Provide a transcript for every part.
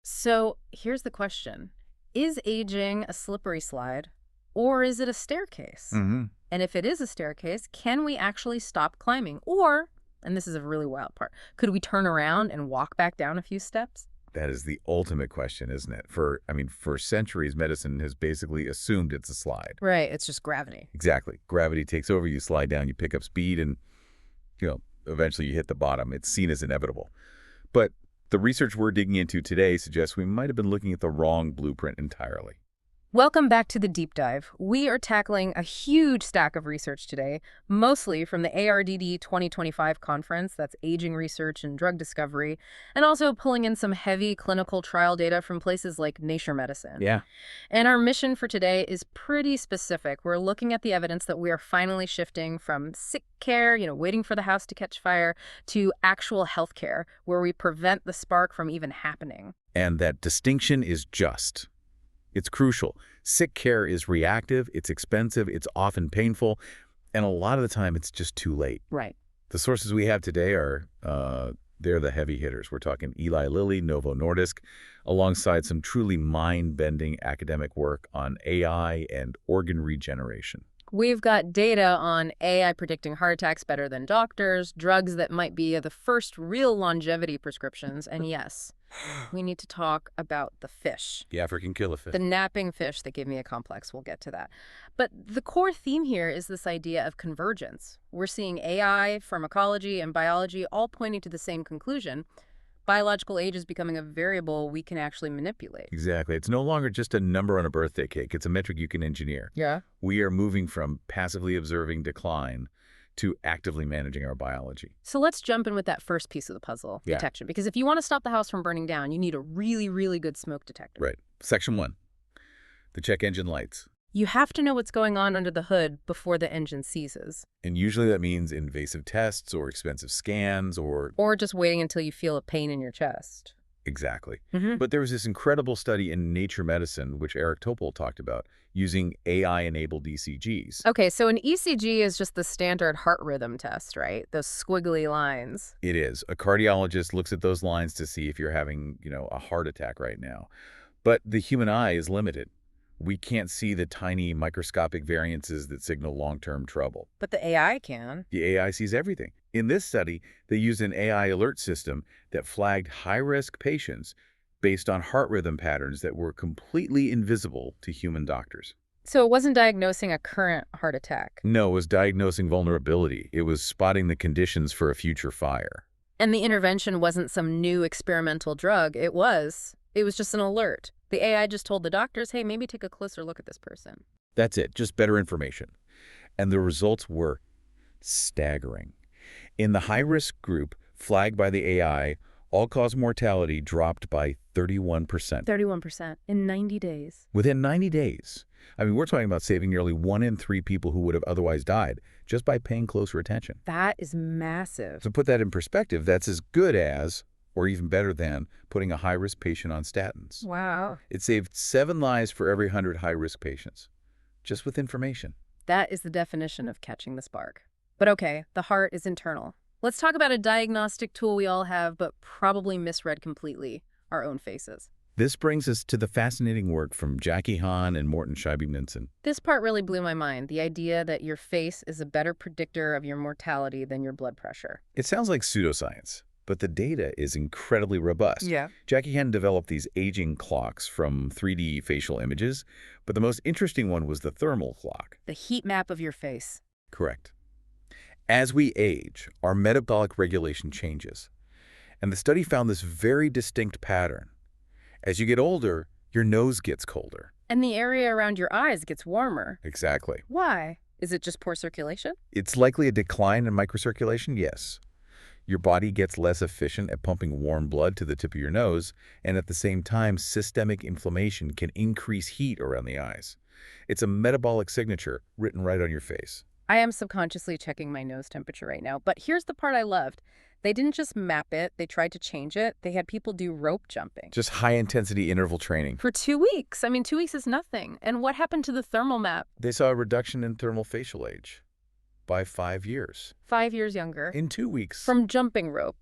So here's the question. Is aging a slippery slide or is it a staircase? hmm And if it is a staircase, can we actually stop climbing? Or, and this is a really wild part, could we turn around and walk back down a few steps? That is the ultimate question, isn't it? For centuries, medicine has basically assumed it's a slide. Right, it's just gravity. Exactly. Gravity takes over, you slide down, you pick up speed, and, eventually you hit the bottom. It's seen as inevitable. But the research we're digging into today suggests we might have been looking at the wrong blueprint entirely. Welcome back to the deep dive. We are tackling a huge stack of research today, mostly from the ARDD 2025 conference, that's aging research and drug discovery, and also pulling in some heavy clinical trial data from places like Nature Medicine. Yeah. And our mission for today is pretty specific. We're looking at the evidence that we are finally shifting from sick care, waiting for the house to catch fire, to actual health care, where we prevent the spark from even happening. And that distinction is just. It's crucial. Sick care is reactive, it's expensive, it's often painful, and a lot of the time it's just too late. Right. The sources we have today are, they're the heavy hitters. We're talking Eli Lilly, Novo Nordisk, alongside some truly mind-bending academic work on AI and organ regeneration. We've got data on AI predicting heart attacks better than doctors, drugs that might be the first real longevity prescriptions, and yes, we need to talk about the fish. The African killifish. The napping fish that gave me a complex. We'll get to that. But the core theme here is this idea of convergence. We're seeing AI, pharmacology, and biology all pointing to the same conclusion. Biological age is becoming a variable we can actually manipulate. Exactly. It's no longer just a number on a birthday cake. It's a metric you can engineer. Yeah. We are moving from passively observing decline to actively managing our biology. So let's jump in with that first piece of the puzzle, Yeah. detection. Because if you want to stop the house from burning down, you need a really, really good smoke detector. Right. Section 1. The check engine lights. You have to know what's going on under the hood before the engine seizes. And usually that means invasive tests or expensive scans or... Or just waiting until you feel a pain in your chest. Exactly. Mm-hmm. But there was this incredible study in Nature Medicine, which Eric Topol talked about, using AI-enabled ECGs. Okay, so an ECG is just the standard heart rhythm test, right? Those squiggly lines. It is. A cardiologist looks at those lines to see if you're having, a heart attack right now. But the human eye is limited. We can't see the tiny microscopic variances that signal long-term trouble. But the AI can. The AI sees everything. In this study, they used an AI alert system that flagged high-risk patients based on heart rhythm patterns that were completely invisible to human doctors. So it wasn't diagnosing a current heart attack. No, it was diagnosing vulnerability. It was spotting the conditions for a future fire. And the intervention wasn't some new experimental drug. It was just an alert. The AI just told the doctors, hey, maybe take a closer look at this person. That's it, just better information. And the results were staggering. In the high-risk group, flagged by the AI, all-cause mortality dropped by 31%. 31% in 90 days. Within 90 days. I mean, we're talking about saving nearly 1 in 3 people who would have otherwise died just by paying closer attention. That is massive. To put that in perspective, that's as good as, or even better than, putting a high-risk patient on statins. Wow. It saved 7 lives for every 100 high-risk patients, just with information. That is the definition of catching the spark. But okay, the heart is internal. Let's talk about a diagnostic tool we all have, but probably misread completely, our own faces. This brings us to the fascinating work from Jackie Hahn and Morton Scheibe-Knudsen. This part really blew my mind, the idea that your face is a better predictor of your mortality than your blood pressure. It sounds like pseudoscience, but the data is incredibly robust. Yeah. Jackie Hahn developed these aging clocks from 3D facial images, but the most interesting one was the thermal clock. The heat map of your face. Correct. As we age, our metabolic regulation changes. And the study found this very distinct pattern. As you get older, your nose gets colder. And the area around your eyes gets warmer. Exactly. Why? Is it just poor circulation? It's likely a decline in microcirculation, yes. Your body gets less efficient at pumping warm blood to the tip of your nose, and at the same time, systemic inflammation can increase heat around the eyes. It's a metabolic signature written right on your face. I am subconsciously checking my nose temperature right now, but here's the part I loved. They didn't just map it, they tried to change it. They had people do rope jumping. Just high-intensity interval training. For 2 weeks. I mean, 2 weeks is nothing. And what happened to the thermal map? They saw a reduction in thermal facial age by 5 years. 5 years younger. In 2 weeks. From jumping rope.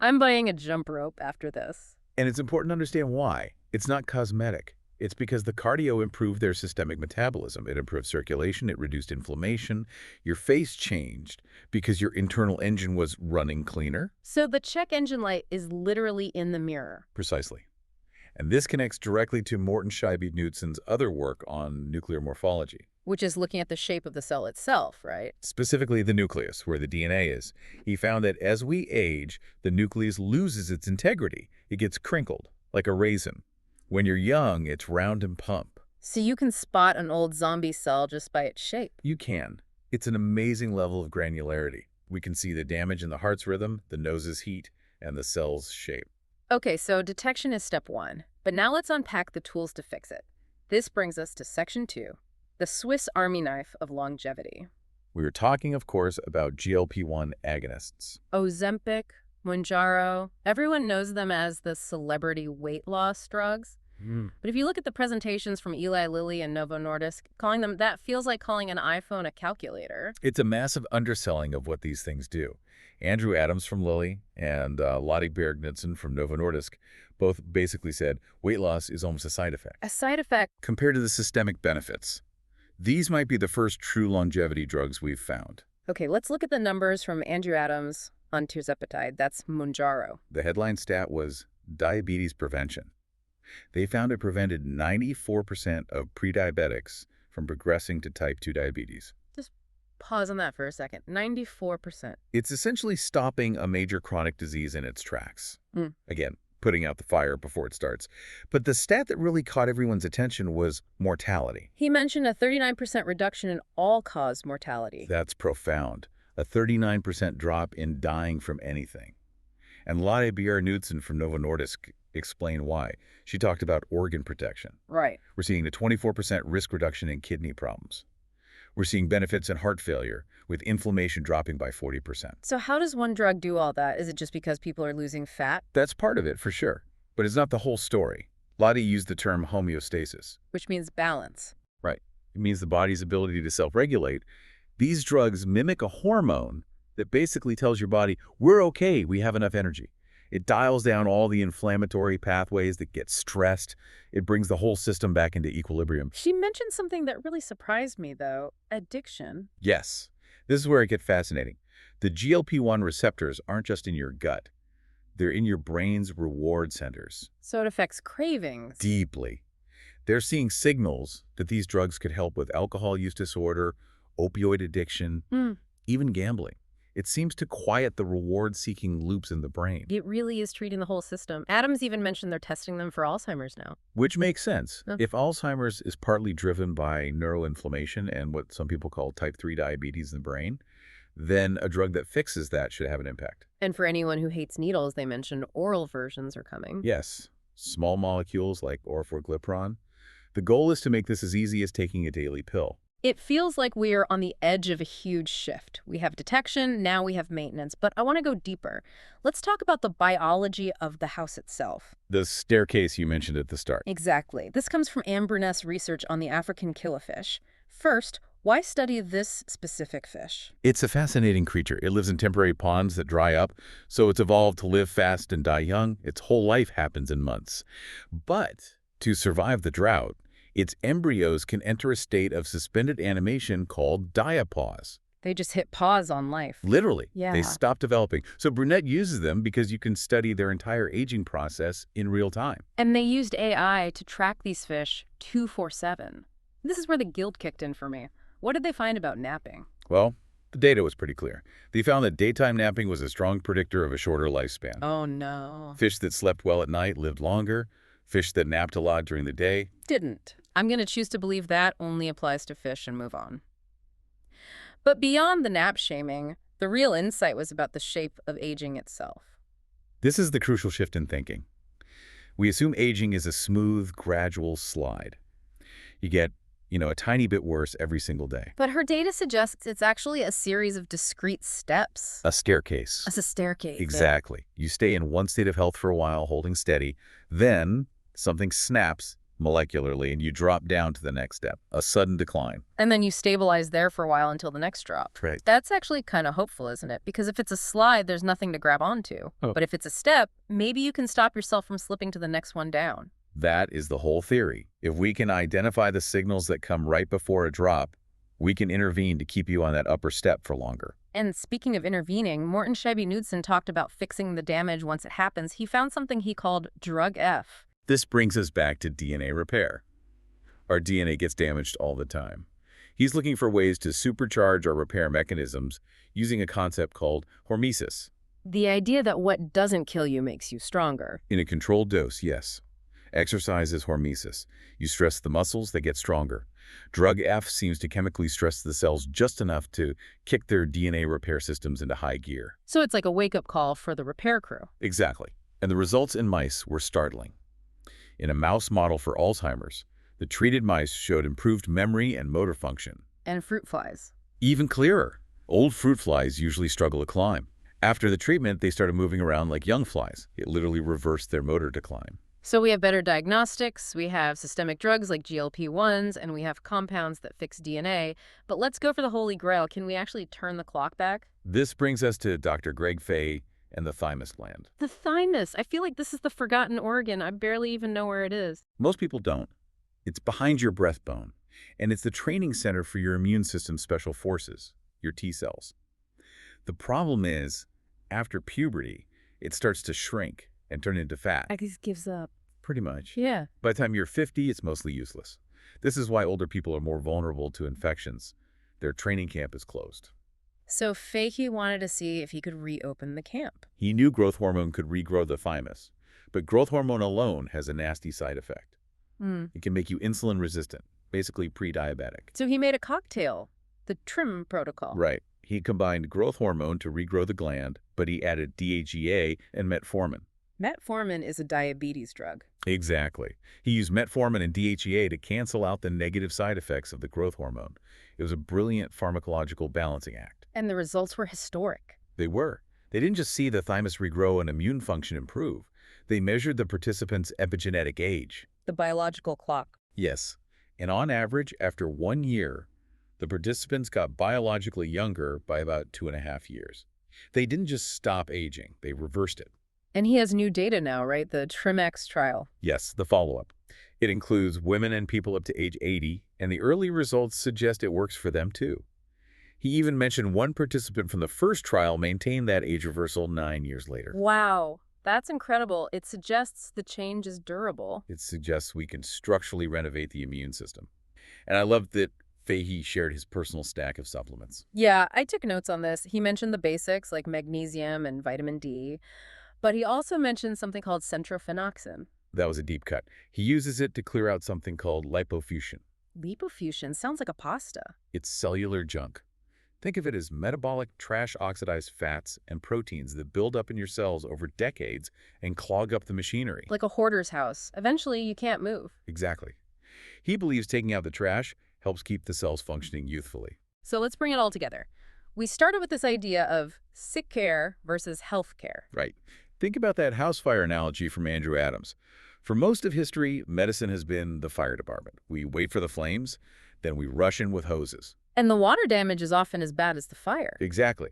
I'm buying a jump rope after this. And it's important to understand why. It's not cosmetic. It's because the cardio improved their systemic metabolism. It improved circulation, it reduced inflammation. Your face changed because your internal engine was running cleaner. So the check engine light is literally in the mirror. Precisely. And this connects directly to Morton Scheibe-Knudsen's other work on nuclear morphology. Which is looking at the shape of the cell itself, right? Specifically the nucleus, where the DNA is. He found that as we age, the nucleus loses its integrity. It gets crinkled, like a raisin. When you're young, it's round and plump. So you can spot an old zombie cell just by its shape. You can. It's an amazing level of granularity. We can see the damage in the heart's rhythm, the nose's heat, and the cell's shape. Okay, so detection is step one. But now let's unpack the tools to fix it. This brings us to section 2, the Swiss Army knife of longevity. We were talking, of course, about GLP-1 agonists. Ozempic, Mounjaro, everyone knows them as the celebrity weight loss drugs. But if you look at the presentations from Eli Lilly and Novo Nordisk, calling them that feels like calling an iPhone a calculator. It's a massive underselling of what these things do. Andrew Adams from Lilly and Lottie Knudsen from Novo Nordisk both basically said weight loss is almost a side effect. A side effect Compared to the systemic benefits, these might be the first true longevity drugs we've found. Okay, let's look at the numbers from Andrew Adams on tirzepatide. That's Mounjaro. The headline stat was diabetes prevention. They found it prevented 94% of prediabetics from progressing to type 2 diabetes. Just pause on that for a second. 94%. It's essentially stopping a major chronic disease in its tracks. Again, putting out the fire before it starts. But the stat that really caught everyone's attention was mortality. He mentioned a 39% reduction in all-cause mortality. That's profound. A 39% drop in dying from anything. And Lottie Knudsen from Novo Nordisk explained why. She talked about organ protection. Right. We're seeing a 24% risk reduction in kidney problems. We're seeing benefits in heart failure, with inflammation dropping by 40%. So how does one drug do all that? Is it just because people are losing fat? That's part of it, for sure. But it's not the whole story. Lottie used the term homeostasis. Which means balance. Right. It means the body's ability to self-regulate. These drugs mimic a hormone that basically tells your body, we're okay, we have enough energy. It dials down all the inflammatory pathways that get stressed. It brings the whole system back into equilibrium. She mentioned something that really surprised me, though. Addiction. Yes. This is where it gets fascinating. The GLP-1 receptors aren't just in your gut. They're in your brain's reward centers. So it affects cravings. Deeply. They're seeing signals that these drugs could help with alcohol use disorder, opioid addiction, even gambling. It seems to quiet the reward-seeking loops in the brain. It really is treating the whole system. Adams even mentioned they're testing them for Alzheimer's now. Which makes sense. If Alzheimer's is partly driven by neuroinflammation and what some people call type 3 diabetes in the brain, then a drug that fixes that should have an impact. And for anyone who hates needles, they mentioned oral versions are coming. Yes, small molecules like orforglipron. The goal is to make this as easy as taking a daily pill. It feels like we are on the edge of a huge shift. We have detection, now we have maintenance, but I want to go deeper. Let's talk about the biology of the house itself. The staircase you mentioned at the start. Exactly. This comes from Anne Bruness' research on the African killifish. First, why study this specific fish? It's a fascinating creature. It lives in temporary ponds that dry up, so it's evolved to live fast and die young. Its whole life happens in months. But to survive the drought, its embryos can enter a state of suspended animation called diapause. They just hit pause on life. Literally. Yeah. They stop developing. So Brunette uses them because you can study their entire aging process in real time. And they used AI to track these fish 24/7. This is where the guilt kicked in for me. What did they find about napping? Well, the data was pretty clear. They found that daytime napping was a strong predictor of a shorter lifespan. Oh, no. Fish that slept well at night lived longer. Fish that napped a lot during the day didn't. I'm going to choose to believe that only applies to fish and move on. But beyond the nap shaming, the real insight was about the shape of aging itself. This is the crucial shift in thinking. We assume aging is a smooth, gradual slide. You get, a tiny bit worse every single day. But her data suggests it's actually a series of discrete steps. A staircase. It's a staircase. Exactly. You stay in one state of health for a while, holding steady. Then something snaps molecularly, and you drop down to the next step, a sudden decline. And then you stabilize there for a while until the next drop. Right. That's actually kind of hopeful, isn't it? Because if it's a slide, there's nothing to grab onto. Oh. But if it's a step, maybe you can stop yourself from slipping to the next one down. That is the whole theory. If we can identify the signals that come right before a drop, we can intervene to keep you on that upper step for longer. And speaking of intervening, Morton Knudsen talked about fixing the damage once it happens. He found something he called drug F. This brings us back to DNA repair. Our DNA gets damaged all the time. He's looking for ways to supercharge our repair mechanisms using a concept called hormesis. The idea that what doesn't kill you makes you stronger. In a controlled dose, yes. Exercise is hormesis. You stress the muscles, they get stronger. Drug F seems to chemically stress the cells just enough to kick their DNA repair systems into high gear. So it's like a wake-up call for the repair crew. Exactly. And the results in mice were startling. In a mouse model for Alzheimer's, the treated mice showed improved memory and motor function. And fruit flies. Even clearer. Old fruit flies usually struggle to climb. After the treatment, they started moving around like young flies. It literally reversed their motor decline. So we have better diagnostics, we have systemic drugs like GLP-1s, and we have compounds that fix DNA. But let's go for the holy grail. Can we actually turn the clock back? This brings us to Dr. Greg Fahy and the thymus gland. The thymus. I feel like this is the forgotten organ. I barely even know where it is. Most people don't. It's behind your breastbone, and it's the training center for your immune system's special forces, your T cells. The problem is, after puberty, it starts to shrink and turn into fat. I just gives up. Pretty much. Yeah. By the time you're 50, it's mostly useless. This is why older people are more vulnerable to infections. Their training camp is closed. So Fahy wanted to see if he could reopen the camp. He knew growth hormone could regrow the thymus, but growth hormone alone has a nasty side effect. It can make you insulin resistant, basically pre-diabetic. So he made a cocktail, the TRIM protocol. Right. He combined growth hormone to regrow the gland, but he added DHEA and metformin. Metformin is a diabetes drug. Exactly. He used metformin and DHEA to cancel out the negative side effects of the growth hormone. It was a brilliant pharmacological balancing act. And the results were historic. They were. They didn't just see the thymus regrow and immune function improve. They measured the participants' epigenetic age. The biological clock. Yes. And on average, after 1 year, the participants got biologically younger by about 2.5 years. They didn't just stop aging, they reversed it. And he has new data now, right? The TRIMX trial. Yes, the follow-up. It includes women and people up to age 80, and the early results suggest it works for them too. He even mentioned one participant from the first trial maintained that age reversal 9 years later. Wow, that's incredible. It suggests the change is durable. It suggests we can structurally renovate the immune system. And I love that Fahy shared his personal stack of supplements. Yeah, I took notes on this. He mentioned the basics like magnesium and vitamin D, but he also mentioned something called centrophenoxin. That was a deep cut. He uses it to clear out something called lipofusion. Lipofusion sounds like a pasta. It's cellular junk. Think of it as metabolic trash oxidized fats and proteins that build up in your cells over decades and clog up the machinery. Like a hoarder's house. Eventually, you can't move. Exactly. He believes taking out the trash helps keep the cells functioning youthfully. So let's bring it all together. We started with this idea of sick care versus health care. Right. Think about that house fire analogy from Andrew Adams. For most of history, medicine has been the fire department. We wait for the flames, then we rush in with hoses. And the water damage is often as bad as the fire. Exactly.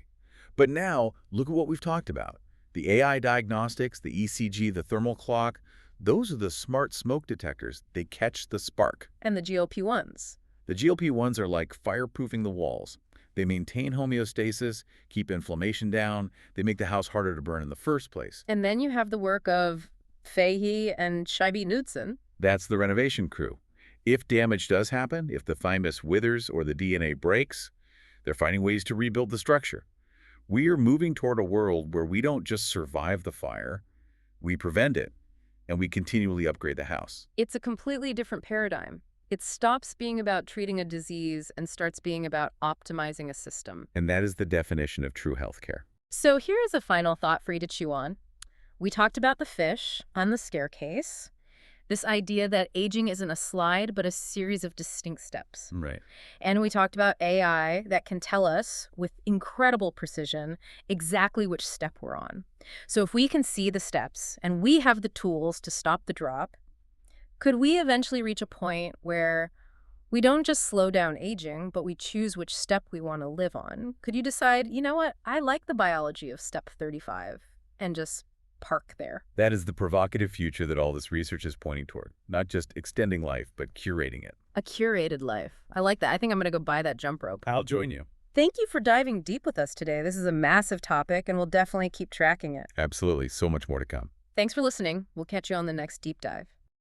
But now, look at what we've talked about. The AI diagnostics, the ECG, the thermal clock, those are the smart smoke detectors. They catch the spark. And the GLP-1s. The GLP-1s are like fireproofing the walls. They maintain homeostasis, keep inflammation down, they make the house harder to burn in the first place. And then you have the work of Fahy and Knudsen. That's the renovation crew. If damage does happen, if the thymus withers or the DNA breaks, they're finding ways to rebuild the structure. We are moving toward a world where we don't just survive the fire, we prevent it, and we continually upgrade the house. It's a completely different paradigm. It stops being about treating a disease and starts being about optimizing a system. And that is the definition of true healthcare. So here is a final thought for you to chew on. We talked about the fish on the staircase, this idea that aging isn't a slide, but a series of distinct steps. Right. And we talked about AI that can tell us with incredible precision exactly which step we're on. So if we can see the steps and we have the tools to stop the drop, Could we eventually reach a point where we don't just slow down aging, but we choose which step we want to live on? Could you decide, you know what, I like the biology of step 35 and just park there? That is the provocative future that all this research is pointing toward. Not just extending life, but curating it. A curated life. I like that. I think I'm going to go buy that jump rope. I'll join you. Thank you for diving deep with us today. This is a massive topic, and we'll definitely keep tracking it. Absolutely. So much more to come. Thanks for listening. We'll catch you on the next deep dive.